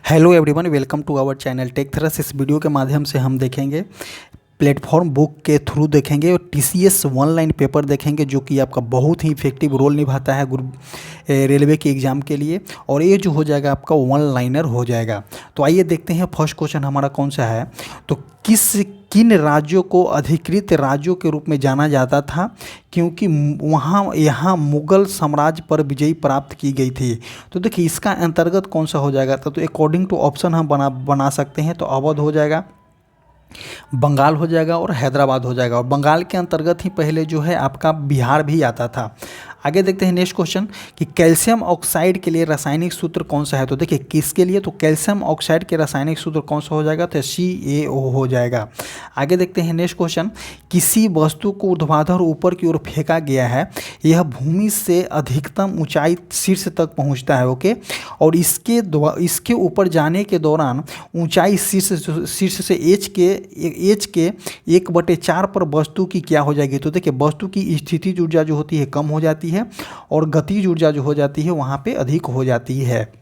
Hello everyone, welcome to our channel tech thrust. इस वीडियो के माध्यम से हम देखेंगे प्लेटफॉर्म बुक के थ्रू देखेंगे और टीसीएस वन लाइन पेपर देखेंगे जो कि आपका बहुत ही इफेक्टिव रोल निभाता है रेलवे के एग्ज़ाम के लिए। और ये जो हो जाएगा आपका वन लाइनर हो जाएगा। तो आइए देखते हैं फर्स्ट क्वेश्चन हमारा कौन सा है। तो किन राज्यों को अधिकृत राज्यों के रूप में जाना जाता था क्योंकि यहाँ मुगल साम्राज्य पर विजय प्राप्त की गई थी। तो देखिए इसका अंतर्गत कौन सा हो जाएगा। तो अकॉर्डिंग टू ऑप्शन हम बना सकते हैं। तो अवध हो जाएगा, बंगाल हो जाएगा और हैदराबाद हो जाएगा। और बंगाल के अंतर्गत ही पहले जो है आपका बिहार भी आता था। आगे देखते हैं नेक्स्ट क्वेश्चन कि कैल्शियम ऑक्साइड के लिए रासायनिक सूत्र कौन सा है। तो देखिए किसके लिए, तो कैल्शियम ऑक्साइड के रासायनिक सूत्र कौन सा हो जाएगा, तो CaO हो जाएगा। आगे देखते हैं नेक्स्ट क्वेश्चन, किसी वस्तु को ऊर्ध्वाधर ऊपर की ओर फेंका गया है, यह भूमि से अधिकतम ऊंचाई शीर्ष तक पहुंचता है। ओके, और इसके ऊपर जाने के दौरान ऊंचाई शीर्ष से एच के 1/4 पर वस्तु की क्या हो जाएगी। तो देखिए वस्तु की स्थितिज ऊर्जा जो होती है कम हो जाती है और गतिज ऊर्जा जो हो जाती है वहाँ पे अधिक हो जाती है।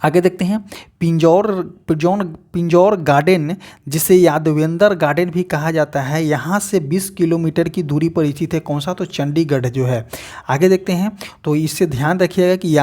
आगे देखते हैं पिंजौर गार्डन, जिसे यादवेंद्र गार्डन भी कहा जाता है, यहाँ से 20 किलोमीटर की दूरी पर स्थित है। कौन सा, तो चंडीगढ़ जो है। आगे देखते हैं, तो इससे ध्यान रखिएगा कि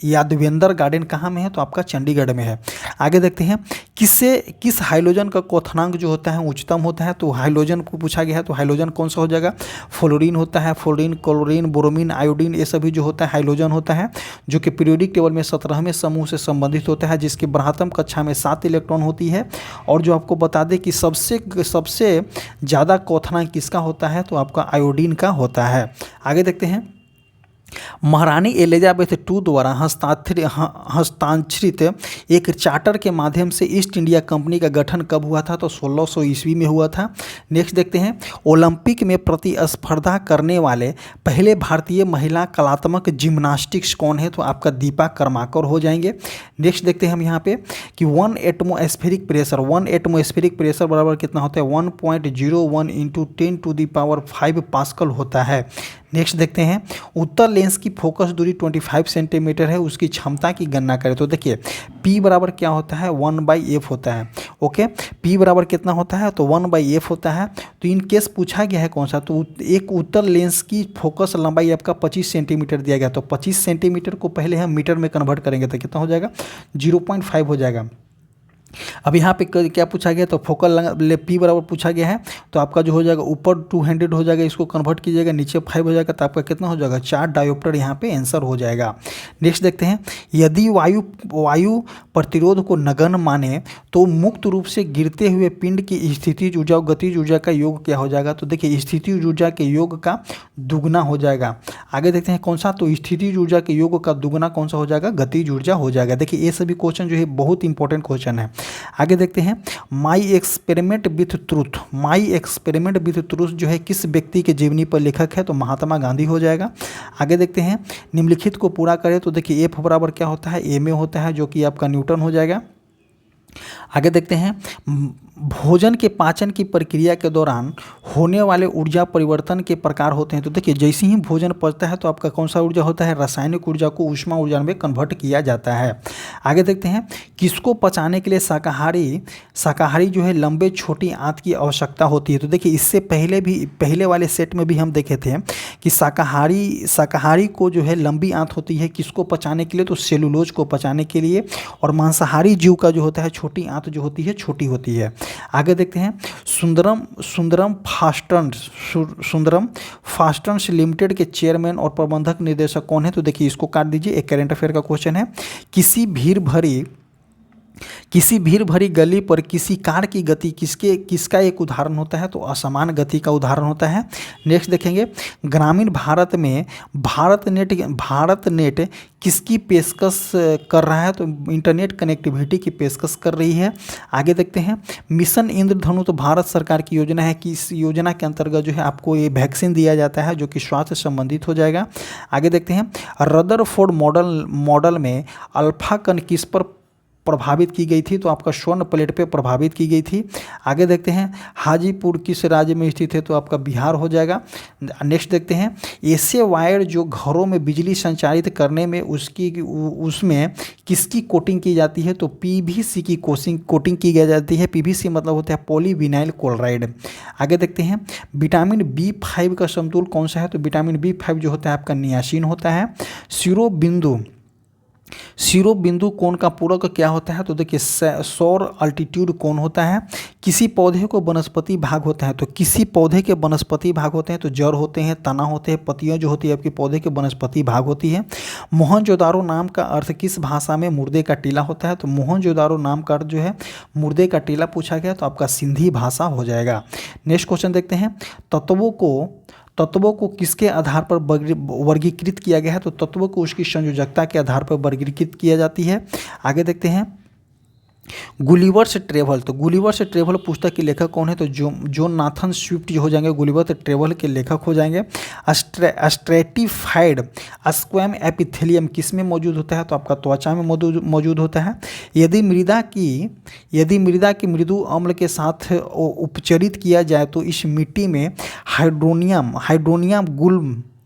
यादवेंद्र गार्डन कहाँ में है, तो आपका चंडीगढ़ में है। आगे देखते हैं किस हाइड्रोजन का क्वथनांक जो होता है उच्चतम होता है। तो हाइड्रोजन को पूछा गया है, तो हाइड्रोजन कौन सा हो जाएगा, फ्लोरीन होता है। फ्लोरीन, क्लोरीन, ब्रोमीन, आयोडीन, ये सभी जो होता है हाइड्रोजन होता है, जो कि पीरियोडिक टेबल में 17वें समूह से संबंधित होता है, जिसकी बृहत्तम कक्षा में 7 इलेक्ट्रॉन होती है। और जो आपको बता दें कि सबसे ज़्यादा क्वथनांक किसका होता है, तो आपका आयोडीन का होता है। आगे देखते हैं महारानी एलिजाबेथ II द्वारा हस्ताक्षरित एक चार्टर के माध्यम से ईस्ट इंडिया कंपनी का गठन कब हुआ था, तो 1600 ईस्वी में हुआ था। नेक्स्ट देखते हैं ओलंपिक में प्रतिस्पर्धा करने वाले पहले भारतीय महिला कलात्मक जिम्नास्टिक्स कौन है, तो आपका दीपा कर्माकर हो जाएंगे। नेक्स्ट देखते हैं हम यहाँ पे कि 1 एटमॉस्फेरिक प्रेशर बराबर कितना होता है, 1.01 × 10⁵ पास्कल होता है। नेक्स्ट देखते हैं उत्तर लेंस की फोकस दूरी 25 सेंटीमीटर है, उसकी क्षमता की गणना करें। तो देखिए P बराबर क्या होता है, 1/f होता है। ओके, P बराबर कितना होता है, तो 1/f होता है। तो इन केस पूछा गया है कौन सा, तो एक उत्तर लेंस की फोकस लंबाई आपका 25 सेंटीमीटर दिया गया। तो 25 सेंटीमीटर को पहले हम मीटर में कन्वर्ट करेंगे तो कितना हो जाएगा, 0.5 हो जाएगा। अब यहाँ पे क्या पूछा गया, तो फोकल P बराबर पूछा गया है, तो आपका जो हो जाएगा ऊपर 200 हो जाएगा, इसको कन्वर्ट कीजिएगा, नीचे 5 हो जाएगा, तो आपका कितना हो जाएगा, 4 डायोप्टर यहाँ पे आंसर हो जाएगा। नेक्स्ट देखते हैं यदि वायु प्रतिरोध को नगण्य माने तो मुक्त रूप से गिरते हुए पिंड की स्थितिज ऊर्जा और गतिज ऊर्जा का योग क्या हो जाएगा। तो देखिए स्थितिज ऊर्जा के योग का दुगना हो जाएगा। आगे देखते हैं कौन सा, तो स्थितिज ऊर्जा के योग का दुगना कौन सा हो जाएगा, गतिज ऊर्जा हो जाएगा। देखिए ये सभी क्वेश्चन जो है बहुत इंपॉर्टेंट क्वेश्चन है। आगे देखते हैं माई एक्सपेरिमेंट विथ ट्रूथ जो है किस व्यक्ति के जीवनी पर लेखक है, तो महात्मा गांधी हो जाएगा। आगे देखते हैं निम्नलिखित को पूरा करें। तो देखिए F बराबर क्या होता है, ma होता है, जो कि आपका न्यूटन हो जाएगा। आगे देखते हैं भोजन के पाचन की प्रक्रिया के दौरान होने वाले ऊर्जा परिवर्तन के प्रकार होते हैं। तो देखिए जैसे ही भोजन पचता है तो आपका कौन सा ऊर्जा होता है, रासायनिक ऊर्जा को ऊष्मा ऊर्जा में कन्वर्ट किया जाता है। आगे देखते हैं किसको पचाने के लिए शाकाहारी जो है लंबे छोटी आंत की आवश्यकता होती है। तो देखिए इससे पहले वाले सेट में भी हम देखे थे कि शाकाहारी को जो है लंबी आंत होती है, किसको पचाने के लिए, तो सेलुलोज को पचाने के लिए। और मांसाहारी जीव का जो होता है छोटी आंत जो होती है छोटी होती है। आगे देखते हैं सुंदरम फास्टन्स लिमिटेड के चेयरमैन और प्रबंधक निर्देशक कौन है। तो देखिए इसको काट दीजिए, एक करंट अफेयर का क्वेश्चन है। किसी भीड़ भरी गली पर किसी कार की गति किसका एक उदाहरण होता है, तो असमान गति का उदाहरण होता है। नेक्स्ट देखेंगे ग्रामीण भारत में भारत नेट किसकी पेशकश कर रहा है, तो इंटरनेट कनेक्टिविटी की पेशकश कर रही है। आगे देखते हैं मिशन इंद्रधनु तो भारत सरकार की योजना है कि इस योजना के अंतर्गत जो है आपको ये वैक्सीन दिया जाता है जो कि स्वास्थ्य से संबंधित हो जाएगा। आगे देखते हैं रदरफोर्ड मॉडल में अल्फा कण किस पर प्रभावित की गई थी, तो आपका स्वर्ण प्लेट पे प्रभावित की गई थी। आगे देखते हैं हाजीपुर किस राज्य में स्थित है, तो आपका बिहार हो जाएगा। नेक्स्ट देखते हैं ऐसे वायर जो घरों में बिजली संचारित करने में उसमें किसकी कोटिंग की जाती है, तो पीवीसी की कोटिंग की जाती है। पीवीसी मतलब होता है पॉलीविनाइल क्लोराइड। आगे देखते हैं विटामिन B5 का समतुल कौन सा है, तो विटामिन B5 जो होता है आपका नियासिन होता है। शिरोबिंदु कोण का पूरक क्या होता है, तो देखिए सौर अल्टीट्यूड कोण होता है। किसी पौधे को वनस्पति भाग होता है, तो किसी पौधे के वनस्पति भाग होते हैं, तो जड़ होते हैं, तना होते हैं, पत्तियां जो होती है आपके पौधे के वनस्पति भाग होती है। मोहनजोदारो नाम का अर्थ किस भाषा में मुर्दे का टीला होता है, तो मोहनजोदारो नाम का अर्थ जो है मुर्दे का टीला पूछा गया, तो आपका सिंधी भाषा हो जाएगा। नेक्स्ट क्वेश्चन देखते हैं तत्वों को किसके आधार पर वर्गीकृत किया गया है, तो तत्वों को उसकी संयोजकता के आधार पर वर्गीकृत किया जाती है। आगे देखते हैं गुलिवर्स ट्रेवल, तो गुलिवर्स ट्रेवल पुस्तक के लेखक कौन है, तो जॉन नाथन स्विफ्ट जो हो जाएंगे गुलिवर्स ट्रेवल के लेखक हो जाएंगे। स्ट्रेटिफाइड स्क्वैम एपिथेलियम किस में मौजूद होता है, तो आपका त्वचा में मौजूद होता है। यदि मृदा की मृदु अम्ल के साथ उपचरित किया जाए तो इस मिट्टी में हाइड्रोनियम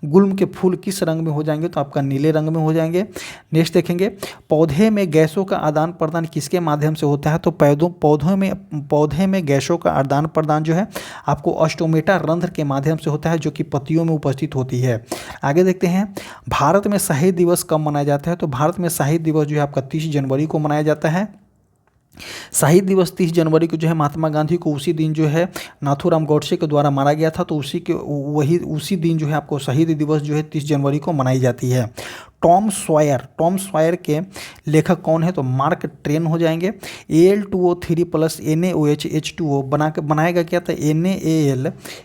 गुल्म के फूल किस रंग में हो जाएंगे, तो आपका नीले रंग में हो जाएंगे। नेक्स्ट देखेंगे पौधे में गैसों का आदान प्रदान किसके माध्यम से होता है, तो पौधे में गैसों का आदान प्रदान जो है आपको स्टोमेटा रंध्र के माध्यम से होता है, जो कि पत्तियों में उपस्थित होती है। आगे देखते हैं भारत में शहीद दिवस कब मनाया जाता है, तो भारत में शहीद दिवस जो है आपका 30 जनवरी को मनाया जाता है। शहीद दिवस 30 जनवरी को जो है महात्मा गांधी को उसी दिन जो है नाथूराम गोडसे के द्वारा मारा गया था, तो उसी दिन जो है आपको शहीद दिवस जो है 30 जनवरी को मनाई जाती है। टॉम सॉयर के लेखक कौन है, तो मार्क ट्वेन हो जाएंगे। Al2O3 प्लस NaOH H2O बनाएगा क्या था,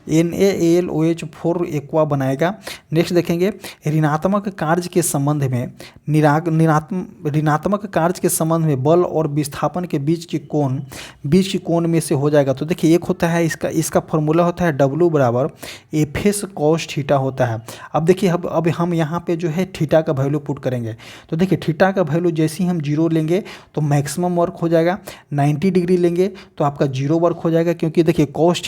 NaAlOH4 एक्वा बनाएगा। नेक्स्ट देखेंगे ऋणात्मक कार्य के संबंध में बल और विस्थापन के बीच की कोण में से हो जाएगा, तो देखिए एक होता है इसका फॉर्मूला होता है W बराबर FS cos थीटा होता है। अब देखिए अब हम यहाँ पे जो है थीटा का वैल्यू पुट करेंगे, तो देखिए थीटा का वैल्यू जैसे ही हम 0 लेंगे तो मैक्सिमम वर्क हो जाएगा। 90 डिग्री लेंगे तो आपका 0 वर्क हो जाएगा, क्योंकि देखिए cos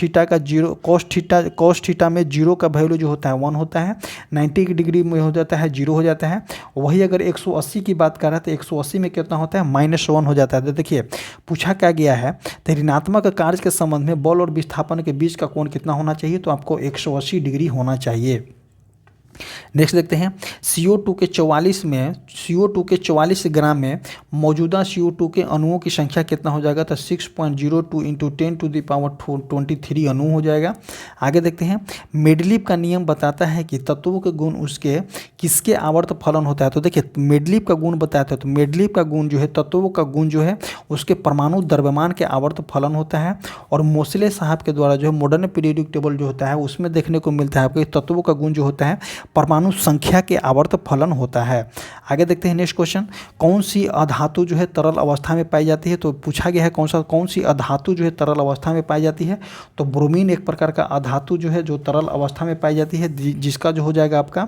थीटा में 0 का वैल्यू जो होता है 1 होता है, 90 डिग्री में हो जाता है 0 हो जाता है। वही अगर 180 की बात कर रहा है तो 180 में कितना होता है -1 हो जाता है। तो देखिए पूछा क्या गया है, तो ऋणात्मक कार्य के संबंध में बल और विस्थापन के बीच का कोण कितना होना चाहिए, तो आपको 180 डिग्री होना चाहिए। नेक्स्ट देखते हैं CO2 के 44 ग्राम में मौजूदा CO2 के अणुओं की संख्या कितना हो जाएगा, तो 6.02 × 10⁻23 अणु हो जाएगा। आगे देखते हैं मेडलीव का नियम बताता है कि तत्वों के गुण उसके किसके आवर्त फलन होता है, तो देखिए मेडलीव का गुण बताता है, तो मेडलीव का गुण जो है तत्वों का गुण जो है उसके परमाणु द्रव्यमान के आवर्त फलन होता है। और मोसले साहब के द्वारा जो है मॉडर्न पीरियोडिक टेबल जो होता है उसमें देखने को मिलता है आपके तत्वों का गुण जो होता है परमाणु संख्या के आवर्त फलन होता है। आगे देखते हैं नेक्स्ट क्वेश्चन कौन सी अधातु जो है तरल अवस्था में पाई जाती है, तो पूछा गया है कौन सी अधातु जो है तरल अवस्था में पाई जाती है, तो ब्रोमीन एक प्रकार का अधातु जो है जो तरल अवस्था में पाई जाती है, जिसका जो हो जाएगा आपका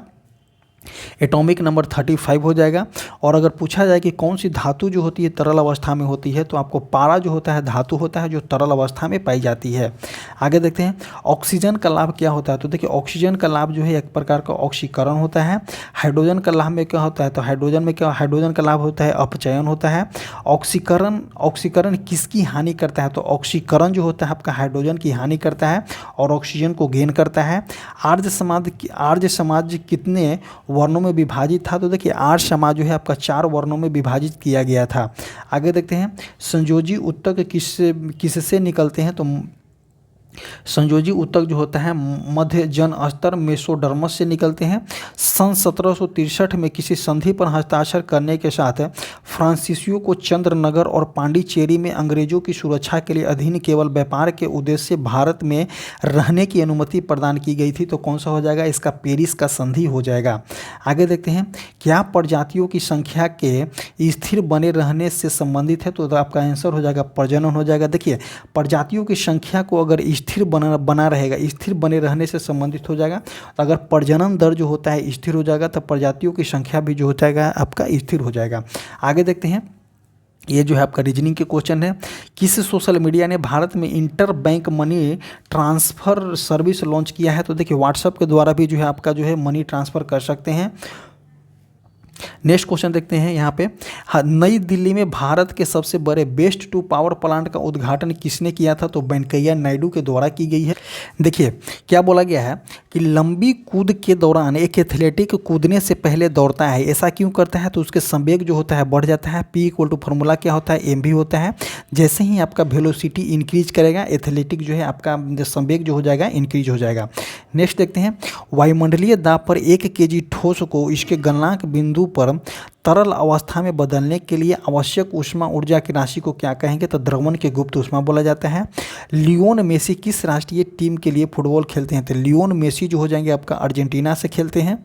एटॉमिक नंबर 35 हो जाएगा। और अगर पूछा जाए कि कौन सी धातु जो होती है तरल अवस्था में होती है, तो आपको पारा जो होता है धातु होता है जो तरल अवस्था में पाई जाती है। आगे देखते हैं ऑक्सीजन का लाभ क्या होता है, तो देखिए ऑक्सीजन का लाभ जो है एक प्रकार का ऑक्सीकरण होता है। हाइड्रोजन का लाभ में क्या होता है, तो हाइड्रोजन का लाभ होता है अपचयन होता है। ऑक्सीकरण किसकी हानि करता है, तो ऑक्सीकरण जो होता है आपका हाइड्रोजन की हानि करता है और ऑक्सीजन को गेन करता है। आर्य समाज कितने वर्णों में विभाजित था, तो देखिए आर्य समाज जो है आपका 4 वर्णों में विभाजित किया गया था। आगे देखते हैं संयोजी ऊतक किससे निकलते हैं, तो संयोजी ऊतक जो होता है मध्य जन स्तर मेसोडर्मस से निकलते हैं। सन 1763 में किसी संधि पर हस्ताक्षर करने के साथ फ्रांसीसियों को चंद्रनगर और पांडिचेरी में अंग्रेजों की सुरक्षा के लिए अधीन केवल व्यापार के उद्देश्य से भारत में रहने की अनुमति प्रदान की गई थी, तो कौन सा हो जाएगा, इसका पेरिस का संधि हो जाएगा। आगे देखते हैं क्या प्रजातियों की संख्या के स्थिर बने रहने से संबंधित है, तो आपका आंसर हो जाएगा प्रजनन हो जाएगा। देखिए प्रजातियों की संख्या को अगर स्थिर बना रहेगा, स्थिर बने रहने से संबंधित हो जाएगा। तो अगर प्रजनन दर जो होता है स्थिर हो जाएगा तो प्रजातियों की संख्या भी जो हो जाएगा आपका स्थिर हो जाएगा। आगे देखते हैं ये जो है आपका रीजनिंग के क्वेश्चन है। किस सोशल मीडिया ने भारत में inter bank money transfer service launch किया है? तो देखिए व्हाट्सएप के द्वारा भी जो है आपका जो है मनी ट्रांसफ़र कर सकते हैं। नेक्स्ट क्वेश्चन देखते हैं यहाँ पे। हाँ, नई दिल्ली में भारत के सबसे बड़े वेस्ट टू पावर प्लांट का उद्घाटन किसने किया था? तो वेंकैया नायडू के द्वारा की गई है। देखिए क्या बोला गया है कि लंबी कूद के दौरान एक एथलेटिक कूदने से पहले दौड़ता है, ऐसा क्यों करता है? तो उसके संवेग जो होता है बढ़ जाता है। P इक्वल टू फॉर्मूला क्या होता है? mv होता है। जैसे ही आपका वेलोसिटी इंक्रीज करेगा, एथलेटिक जो है आपका संवेग जो हो जाएगा इंक्रीज हो जाएगा। नेक्स्ट देखते हैं। वायुमंडलीय दाब पर 1 kg ठोस को इसके गलनांक बिंदु पर तरल अवस्था में बदलने के लिए आवश्यक ऊष्मा ऊर्जा की राशि को क्या कहेंगे? तो द्रवण के गुप्त ऊष्मा बोला जाता है। लियोन मेसी किस राष्ट्रीय टीम के लिए फुटबॉल खेलते हैं? तो लियोन मेसी जो हो जाएंगे आपका अर्जेंटीना से खेलते हैं।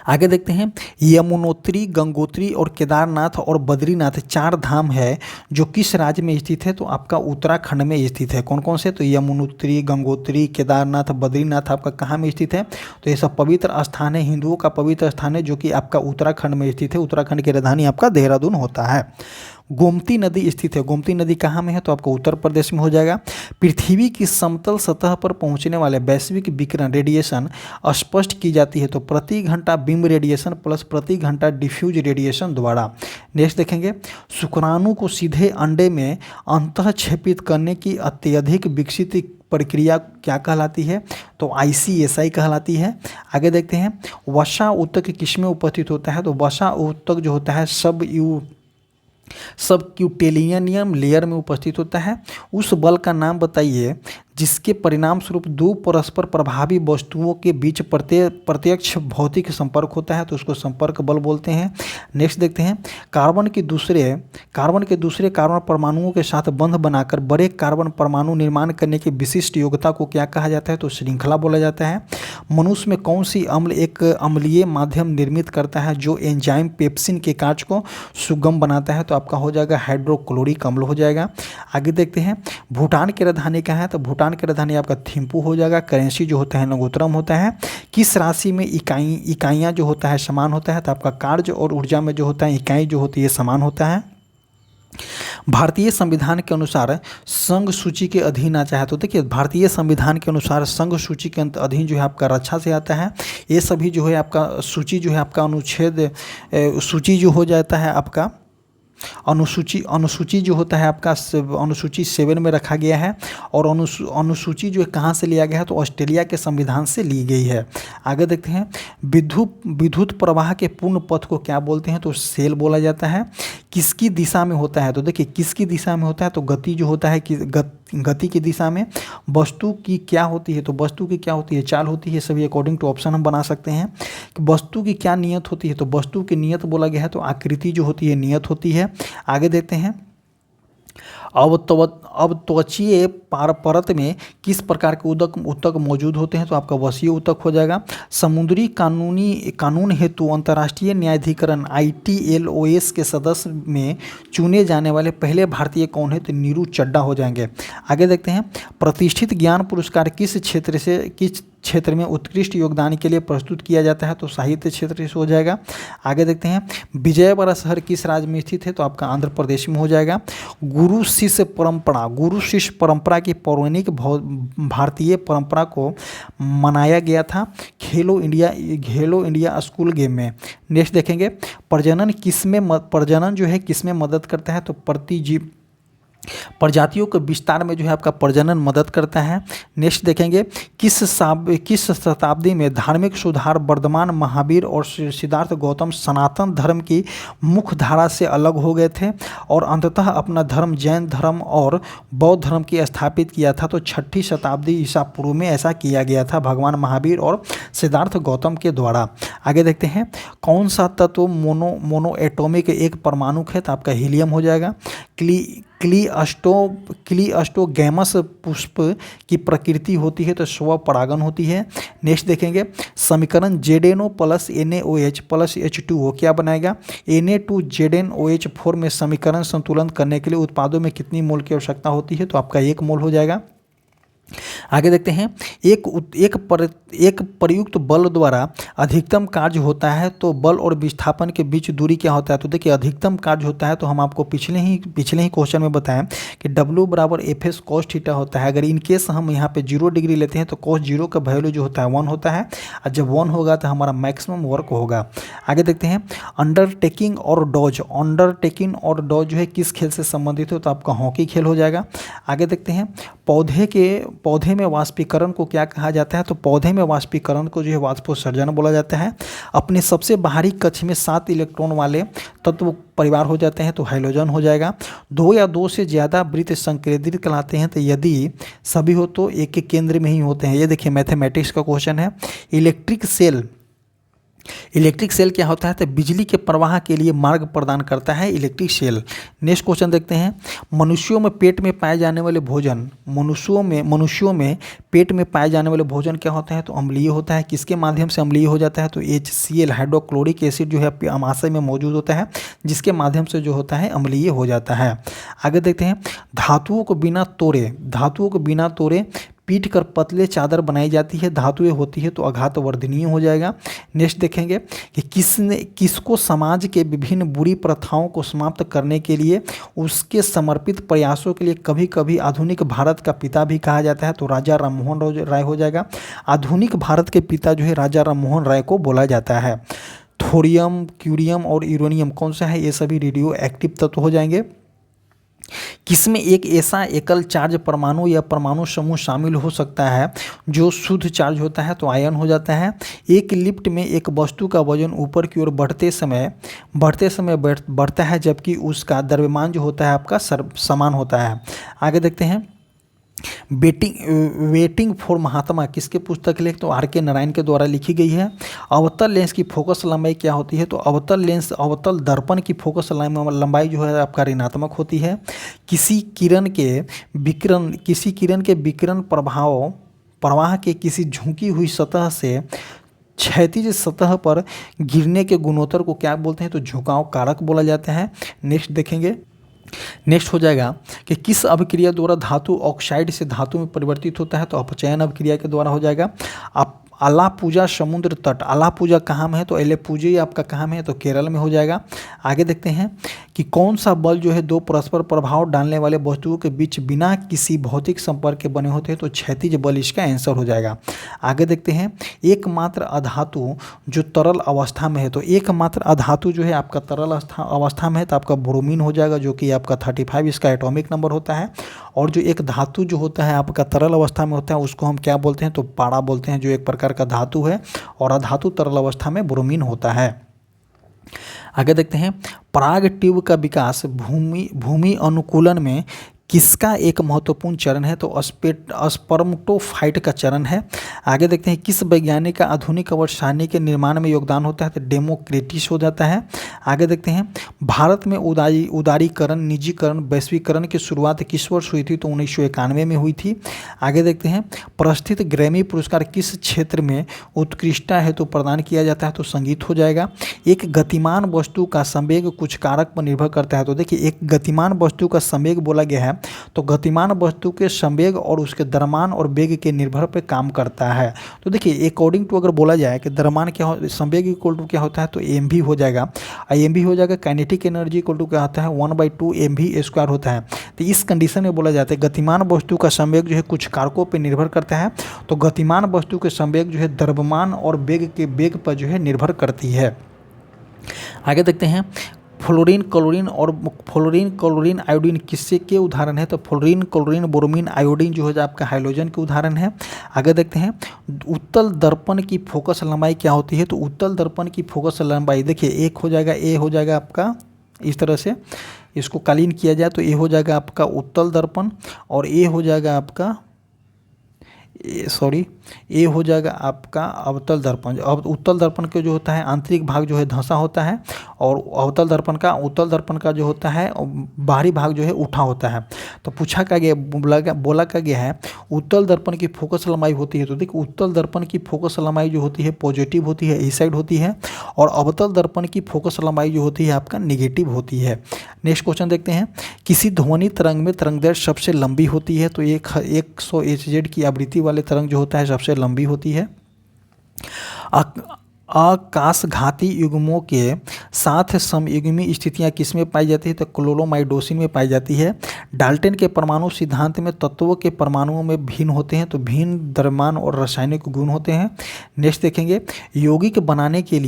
आगे देखते हैं। यमुनोत्री, गंगोत्री और केदारनाथ और बद्रीनाथ 4 धाम है जो किस राज्य में स्थित है? तो आपका उत्तराखंड में स्थित है। कौन कौन से? तो यमुनोत्री, गंगोत्री, केदारनाथ, बद्रीनाथ आपका कहाँ में स्थित है? तो ये सब पवित्र स्थान है, हिंदुओं का पवित्र स्थान है, जो कि आपका उत्तराखंड में स्थित है। उत्तराखंड की राजधानी आपका देहरादून होता है। गोमती नदी स्थित है। गोमती नदी कहाँ में है? तो आपको उत्तर प्रदेश में हो जाएगा। पृथ्वी की समतल सतह पर पहुँचने वाले वैश्विक विकिरण रेडिएशन स्पष्ट की जाती है तो प्रति घंटा बीम रेडिएशन प्लस प्रति घंटा डिफ्यूज रेडिएशन द्वारा। नेक्स्ट देखेंगे। शुक्राणु को सीधे अंडे में अंतःक्षेपित करने की अत्यधिक विकसित प्रक्रिया क्या कहलाती है? तो ICSI कहलाती है। आगे देखते हैं। वसा ऊतक किसमें उपस्थित होता है? तो वसा ऊतक जो होता है सब क्यूटेलियनियम लेयर में उपस्थित होता है। उस बल का नाम बताइए जिसके परिणाम स्वरूप 2 परस्पर प्रभावी वस्तुओं के बीच प्रत्यक्ष भौतिक संपर्क होता है, तो उसको संपर्क बल बोलते हैं। नेक्स्ट देखते हैं। कार्बन के दूसरे कार्बन परमाणुओं के साथ बंध बनाकर बड़े कार्बन परमाणु निर्माण करने की विशिष्ट योग्यता को क्या कहा जाता है? तो श्रृंखला बोला जाता है। मनुष्य में कौन सी अम्ल एक अम्लीय माध्यम निर्मित करता है जो एंजाइम पेप्सिन के काज को सुगम बनाता है? तो आपका हो जाएगा हाइड्रोक्लोरिक अम्ल हो जाएगा। आगे देखते हैं। भूटान की राजधानी कहाँ है? तो भूटान की राजधानी आपका थिम्पू हो जाएगा। करेंसी जो होता है नगोत्तरम होता है। किस राशि में इकाइयाँ जो होता है समान होता है? तो आपका कार्य और ऊर्जा में जो होता है इकाई जो होती है समान होता है। भारतीय संविधान के अनुसार संघ सूची के अधीन आ चाहे तो देखिए भारतीय संविधान के अनुसार संघ सूची के अधीन जो है आपका रक्षा से आता है। ये सभी जो है आपका सूची जो है आपका अनुच्छेद सूची जो हो जाता है आपका अनुसूची जो होता है आपका अनुसूची 7 में रखा गया है। और अनुसूची जो है कहाँ से लिया गया है? तो ऑस्ट्रेलिया के संविधान से ली गई है। आगे देखते हैं। विद्युत प्रवाह के पूर्ण पथ को क्या बोलते हैं? तो सेल बोला जाता है। किसकी दिशा में होता है? तो देखिए किसकी दिशा में होता है? तो गति जो होता है कि गति की दिशा में। वस्तु की क्या होती है? तो वस्तु की क्या होती है? चाल होती है। सभी अकॉर्डिंग टू ऑप्शन हम बना सकते हैं कि वस्तु की क्या नियत होती है? तो वस्तु की नियत बोला गया है तो आकृति जो होती है नियत होती है। आगे देखते हैं। अब त्वचीय परत में किस प्रकार के ऊतक मौजूद होते हैं? तो आपका वसीय ऊतक हो जाएगा। समुद्री कानून हेतु अंतर्राष्ट्रीय न्यायाधिकरण ITLOS के सदस्य में चुने जाने वाले पहले भारतीय कौन है? तो नीरू चड्डा हो जाएंगे। आगे देखते हैं। प्रतिष्ठित ज्ञान पुरस्कार किस क्षेत्र में उत्कृष्ट योगदान के लिए प्रस्तुत किया जाता है? तो साहित्य क्षेत्र से हो जाएगा। आगे देखते हैं। विजयवाड़ा शहर किस राज्य में स्थित है? तो आपका आंध्र प्रदेश में हो जाएगा। गुरु शिष्य परंपरा की पौराणिक भारतीय परंपरा को मनाया गया था खेलो इंडिया स्कूल गेम में। नेक्स्ट देखेंगे। प्रजनन जो है किसमें मदद करता है? तो प्रजातियों के विस्तार में जो है आपका प्रजनन मदद करता है। नेक्स्ट देखेंगे। किस शताब्दी में धार्मिक सुधार वर्धमान महावीर और सिद्धार्थ गौतम सनातन धर्म की मुख्य धारा से अलग हो गए थे और अंततः अपना धर्म जैन धर्म और बौद्ध धर्म की स्थापित किया था? तो 6ठी शताब्दी ईसा पूर्व में ऐसा किया गया था भगवान महावीर और सिद्धार्थ गौतम के द्वारा। आगे देखते हैं। कौन सा तत्व मोनो एटॉमिक एक परमाणुक है? तो आपका हीलियम हो जाएगा। क्लीअस्टोगैमस पुष्प की प्रकृति होती है तो स्वपरागन होती है। नेक्स्ट देखेंगे। समीकरण ZnO + NaOH + H2O क्या बनाएगा? Na2ZnOH4 में समीकरण संतुलन करने के लिए उत्पादों में कितनी मोल की आवश्यकता होती है? तो आपका 1 मोल हो जाएगा। आगे देखते हैं, एक प्रयुक्त बल द्वारा अधिकतम कार्य होता है तो बल और विस्थापन के बीच दूरी क्या होता है। तो देखिए अधिकतम कार्य होता है तो हम आपको पिछले ही क्वेश्चन में बताएं कि W बराबर एफ एस कॉस थीटा होता है। अगर इन केस हम यहाँ पे 0 डिग्री लेते हैं तो कॉस 0 का वैल्यू जो होता है 1 होता है, और जब 1 होगा तो हमारा मैक्सिमम वर्क होगा। आगे देखते हैं, अंडरटेकिंग और डॉज। अंडरटेकिंग और डॉज जो है किस खेल से संबंधित हो, तो आपका हॉकी खेल हो जाएगा। आगे देखते हैं, पौधे में वाष्पीकरण को क्या कहा जाता है। तो पौधे में वाष्पीकरण को जो है वाष्पोत्सर्जन बोला जाता है। अपने सबसे बाहरी कक्ष में 7 इलेक्ट्रॉन वाले तत्व परिवार हो जाते हैं तो हाइड्रोजन हो जाएगा। 2 या 2 से ज़्यादा वृत्त संकेंद्रित कहलाते हैं, तो यदि सभी हो तो एक के केंद्र में ही होते हैं। ये देखिए मैथमेटिक्स का क्वेश्चन है। इलेक्ट्रिक सेल क्या होता है, तो बिजली के प्रवाह के लिए मार्ग प्रदान करता है इलेक्ट्रिक सेल। नेक्स्ट क्वेश्चन देखते हैं, मनुष्यों में पेट में पाए जाने वाले भोजन, मनुष्यों में पेट में पाए जाने वाले भोजन क्या होता है, तो अम्लीय होता है। किसके माध्यम से अम्लीय हो जाता है, तो HCl हाइड्रोक्लोरिक एसिड जो है अमाशय में मौजूद होता है, जिसके माध्यम से जो होता है अम्लीय हो जाता है। आगे देखते हैं, धातुओं को बिना तोड़े पीट कर पतले चादर बनाई जाती है, धातुएं होती है तो आघातवर्धनीय हो जाएगा। नेक्स्ट देखेंगे कि किसको समाज के विभिन्न बुरी प्रथाओं को समाप्त करने के लिए उसके समर्पित प्रयासों के लिए कभी कभी आधुनिक भारत का पिता भी कहा जाता है, तो राजा राममोहन राय हो जाएगा। आधुनिक भारत के पिता जो है राजा राममोहन राय को बोला जाता है। थोरियम, क्यूरियम और यूरेनियम कौन सा है, ये सभी रेडियो एक्टिव तत्व हो जाएंगे। किसमें एक ऐसा एकल चार्ज परमाणु या परमाणु समूह शामिल हो सकता है जो शुद्ध चार्ज होता है, तो आयन हो जाता है। एक लिफ्ट में एक वस्तु का वजन ऊपर की ओर बढ़ते समय बढ़ता है, जबकि उसका द्रव्यमान जो होता है आपका समान होता है। आगे देखते हैं, वेटिंग फॉर महात्मा किसके पुस्तक लेख, तो R.K. नारायण के द्वारा लिखी गई है। अवतल लेंस की फोकस लंबाई क्या होती है, तो अवतल दर्पण की फोकस लंबाई जो है आपका ऋणात्मक होती है। किसी किरण के विकिरण प्रवाह के किसी झुकी हुई सतह से क्षैतिज सतह पर गिरने के गुणोत्तर को क्या बोलते हैं, तो झुकाव कारक बोला जाता है। नेक्स्ट देखेंगे, नेक्स्ट हो जाएगा कि किस अभिक्रिया द्वारा धातु ऑक्साइड से धातु में परिवर्तित होता है, तो अपचयन अभिक्रिया के द्वारा हो जाएगा। आप अलापुजा समुद्र तट, अलापुजा कहाँ में है, तो अलेपुजे आपका कहाँ में है, तो केरल में हो जाएगा। आगे देखते हैं कि कौन सा बल जो है दो परस्पर प्रभाव डालने वाले वस्तुओं के बीच बिना किसी भौतिक संपर्क के बने होते हैं, तो क्षैतिज बल इसका आंसर हो जाएगा। आगे देखते हैं, एकमात्र अधातु जो तरल अवस्था में है, तो एकमात्र अधातु जो है आपका तरल अवस्था में है, तो आपका ब्रोमीन हो जाएगा, जो कि आपका 35 इसका एटॉमिक नंबर होता है। और जो एक धातु जो होता है आपका तरल अवस्था में होता है, उसको हम क्या बोलते हैं, तो पारा बोलते हैं, जो एक प्रकार का धातु है, और अधातु तरल अवस्था में ब्रोमीन होता है। आगे देखते हैं, पराग ट्यूब का विकास भूमि अनुकूलन में किसका एक महत्वपूर्ण चरण है, तो स्पर्मटोफाइट का चरण है। आगे देखते हैं, किस वैज्ञानिक का आधुनिक आवर्त सारणी के निर्माण में योगदान होता है, तो डेमोक्रिटस हो जाता है। आगे देखते हैं, भारत में उदारीकरण, निजीकरण, वैश्वीकरण की शुरुआत किस वर्ष हुई थी, तो 1991 में हुई थी। आगे देखते हैं, प्रस्थित ग्रैमी पुरस्कार किस क्षेत्र में उत्कृष्टता हेतु प्रदान किया जाता है, तो संगीत हो जाएगा। एक गतिमान वस्तु का संवेग कुछ कारक पर निर्भर करता है, तो देखिए एक गतिमान वस्तु का संवेग बोला गया है, तो गतिमान वस्तु के संवेग और उसके द्रव्यमान और वेग के निर्भर पे काम करता है। तो देखिए अकॉर्डिंग टू अगर बोला जाए कि द्रव्यमान क्या हो, संवेग इक्वल टू क्या होता है, तो mv हो जाएगा। mv हो जाएगा, काइनेटिक एनर्जी इक्वल टू क्या होता है, 1/2 mv² होता है। तो इस कंडीशन में बोला जाता है गतिमान वस्तु का संवेग जो है कुछ कारकों पर निर्भर करता है, तो गतिमान वस्तु के संवेग जो है द्रव्यमान और वेग के वेग पर जो है निर्भर करती है। आगे देखते हैं, फ्लोरीन क्लोरीन आयोडीन किससे के उदाहरण है, तो फ्लोरीन क्लोरीन ब्रोमीन आयोडीन जो है आपका हाइड्रोजन के उदाहरण है। आगे देखते हैं, उत्तल दर्पण की फोकस लंबाई क्या होती है, तो उत्तल दर्पण की फोकस लंबाई देखिए एक हो जाएगा, ए हो जाएगा आपका, इस तरह से इसको कालीन किया जाए तो ए हो जाएगा आपका उत्तल दर्पण, और ए हो जाएगा आपका ए हो जाएगा आपका अवतल दर्पण। अब उत्तल दर्पण के जो होता है आंतरिक भाग जो है धंसा होता है, और उत्तल दर्पण का जो होता है बाहरी भाग जो है उठा होता है। तो पूछा क्या गया, बोला क्या गया है, उत्तल दर्पण की फोकस लंबाई होती है, तो देखिए उत्तल दर्पण की फोकस लंबाई जो होती है पॉजिटिव होती है, इस साइड होती है, और अवतल दर्पण की फोकस लंबाई जो होती है आपका निगेटिव होती है। नेक्स्ट क्वेश्चन देखते हैं, किसी ध्वनि तरंग में तरंगदैर्घ्य सबसे लंबी होती है, तो ये 100 Hz की आवृत्ति वाले तरंग जो होता है सबसे लंबी होती है। आकाशघाती युग्मों के साथ समयुग्मी स्थितियां किसमें पाई जाती है, तो क्लोरोमाइडोसिन में पाई जाती है। डाल्टन के परमाणु सिद्धांत में तत्वों के परमाणुओं में भिन्न होते हैं, तो भिन्न द्रव्यमान और रासायनिक गुण होते हैं। नेक्स्ट देखेंगे, यौगिक बनाने के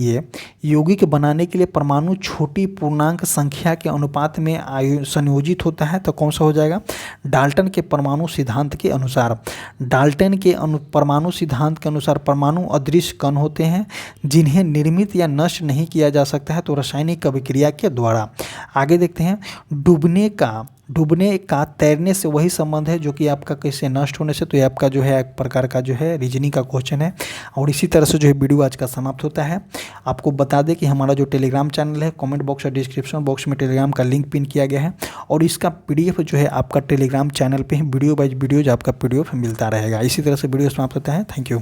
लिए परमाणु छोटी पूर्णांक संख्या के अनुपात में संयोजित होता है, तो कौन सा हो जाएगा, डाल्टन के परमाणु सिद्धांत के अनुसार। डाल्टन के परमाणु सिद्धांत के अनुसार परमाणु अदृश्य कण होते हैं जिन्हें निर्मित या नष्ट नहीं किया जा सकता है, तो रासायनिक अभिक्रिया के द्वारा। आगे देखते हैं, डूबने का तैरने से वही संबंध है जो कि आपका कैसे नष्ट होने से, तो ये आपका जो है एक प्रकार का जो है रीजनिंग का क्वेश्चन है। और इसी तरह से जो है वीडियो आज का समाप्त होता है। आपको बता दें कि हमारा जो टेलीग्राम चैनल है, कमेंट बॉक्स और डिस्क्रिप्शन बॉक्स में टेलीग्राम का लिंक पिन किया गया है, और इसका PDF जो है आपका टेलीग्राम चैनल पर ही वीडियो बाइज वीडियोज आपका PDF मिलता रहेगा। इसी तरह से वीडियो समाप्त होता है। Thank you.